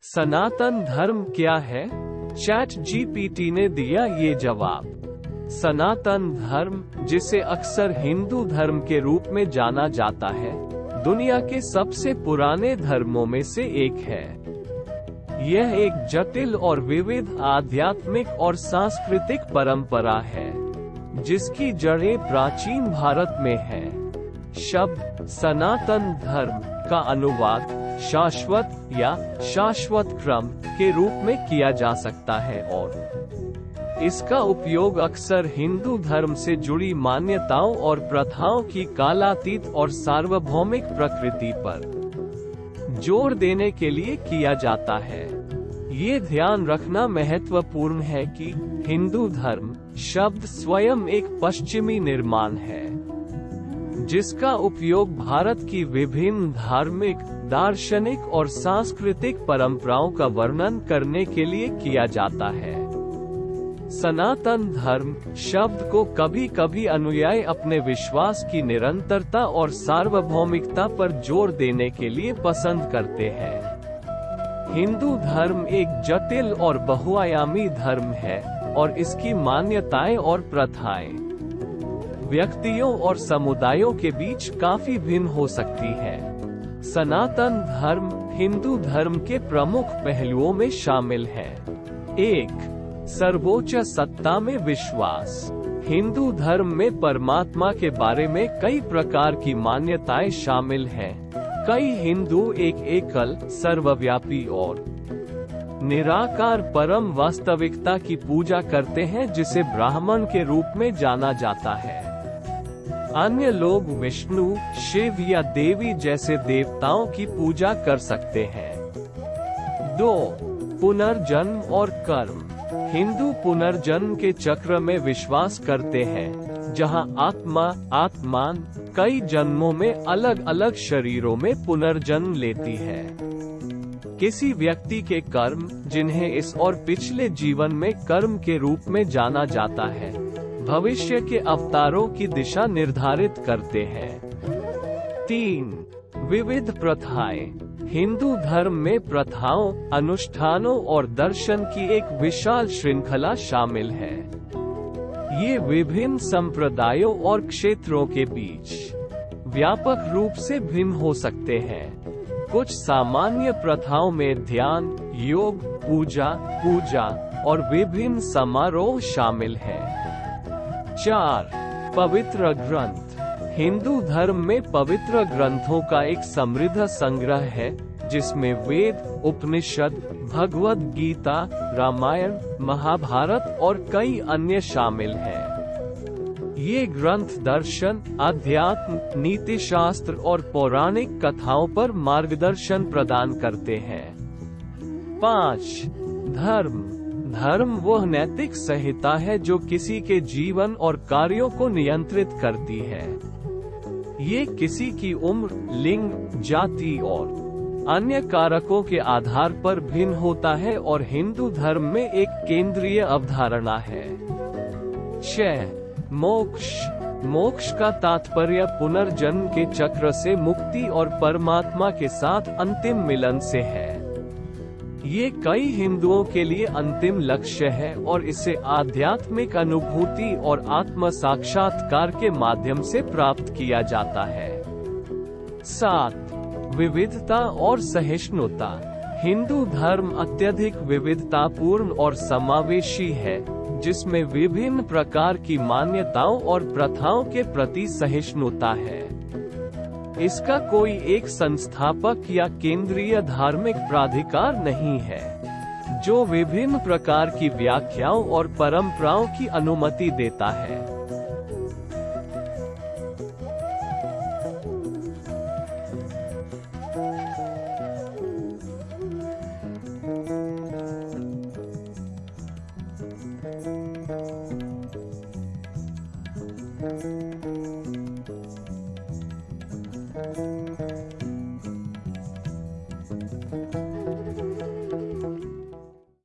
सनातन धर्म क्या है? चैट जीपीटी ने दिया ये जवाब। सनातन धर्म, जिसे अक्सर हिंदू धर्म के रूप में जाना जाता है, दुनिया के सबसे पुराने धर्मों में से एक है। यह एक जटिल और विविध आध्यात्मिक और सांस्कृतिक परंपरा है, जिसकी जड़ें प्राचीन भारत में हैं। शब्द सनातन धर्म का अनुवाद शाश्वत या शाश्वत क्रम के रूप में किया जा सकता है और इसका उपयोग अक्सर हिंदू धर्म से जुड़ी मान्यताओं और प्रथाओं की कालातीत और सार्वभौमिक प्रकृति पर जोर देने के लिए किया जाता है। ये ध्यान रखना महत्वपूर्ण है कि हिंदू धर्म शब्द स्वयं एक पश्चिमी निर्माण है, जिसका उपयोग भारत की विभिन्न धार्मिक, दार्शनिक और सांस्कृतिक परंपराओं का वर्णन करने के लिए किया जाता है। सनातन धर्म शब्द को कभी कभी अनुयायी अपने विश्वास की निरंतरता और सार्वभौमिकता पर जोर देने के लिए पसंद करते हैं। हिंदू धर्म एक जटिल और बहुआयामी धर्म है और इसकी मान्यताएं और प्रथाएं व्यक्तियों और समुदायों के बीच काफी भिन्न हो सकती है। सनातन धर्म हिंदू धर्म के प्रमुख पहलुओं में शामिल है। 1. सर्वोच्च सत्ता में विश्वास। हिंदू धर्म में परमात्मा के बारे में कई प्रकार की मान्यताएं शामिल हैं। कई हिंदू एक एकल, सर्वव्यापी और निराकार परम वास्तविकता की पूजा करते हैं, जिसे ब्राह्मण के रूप में जाना जाता है। अन्य लोग विष्णु, शिव या देवी जैसे देवताओं की पूजा कर सकते हैं। 2. पुनर्जन्म और कर्म। हिंदू पुनर्जन्म के चक्र में विश्वास करते हैं, जहां आत्मान कई जन्मों में अलग अलग शरीरों में पुनर्जन्म लेती है। किसी व्यक्ति के कर्म, जिन्हें इस और पिछले जीवन में कर्म के रूप में जाना जाता है, भविष्य के अवतारों की दिशा निर्धारित करते हैं। 3. विविध प्रथाएं। हिंदू धर्म में प्रथाओं, अनुष्ठानों और दर्शन की एक विशाल श्रृंखला शामिल है। ये विभिन्न संप्रदायों और क्षेत्रों के बीच व्यापक रूप से भिन्न हो सकते हैं। कुछ सामान्य प्रथाओं में ध्यान, योग, पूजा और विभिन्न समारोह शामिल हैं। 4. पवित्र ग्रंथ। हिंदू धर्म में पवित्र ग्रंथों का एक समृद्ध संग्रह है, जिसमें वेद, उपनिषद, भगवद गीता, रामायण, महाभारत और कई अन्य शामिल हैं। ये ग्रंथ दर्शन, अध्यात्म, नीति शास्त्र और पौराणिक कथाओं पर मार्गदर्शन प्रदान करते हैं। 5. धर्म वह नैतिक संहिता है जो किसी के जीवन और कार्यों को नियंत्रित करती है। ये किसी की उम्र, लिंग, जाति और अन्य कारकों के आधार पर भिन्न होता है और हिंदू धर्म में एक केंद्रीय अवधारणा है। 6. मोक्ष का तात्पर्य पुनर्जन्म के चक्र से मुक्ति और परमात्मा के साथ अंतिम मिलन से है। ये कई हिंदुओं के लिए अंतिम लक्ष्य है और इसे आध्यात्मिक अनुभूति और आत्म साक्षात्कार के माध्यम से प्राप्त किया जाता है। 7. विविधता और सहिष्णुता। हिंदू धर्म अत्यधिक विविधतापूर्ण और समावेशी है, जिसमें विभिन्न प्रकार की मान्यताओं और प्रथाओं के प्रति सहिष्णुता है। इसका कोई एक संस्थापक या केंद्रीय धार्मिक प्राधिकार नहीं है, जो विभिन्न प्रकार की व्याख्याओं और परंपराओं की अनुमति देता है।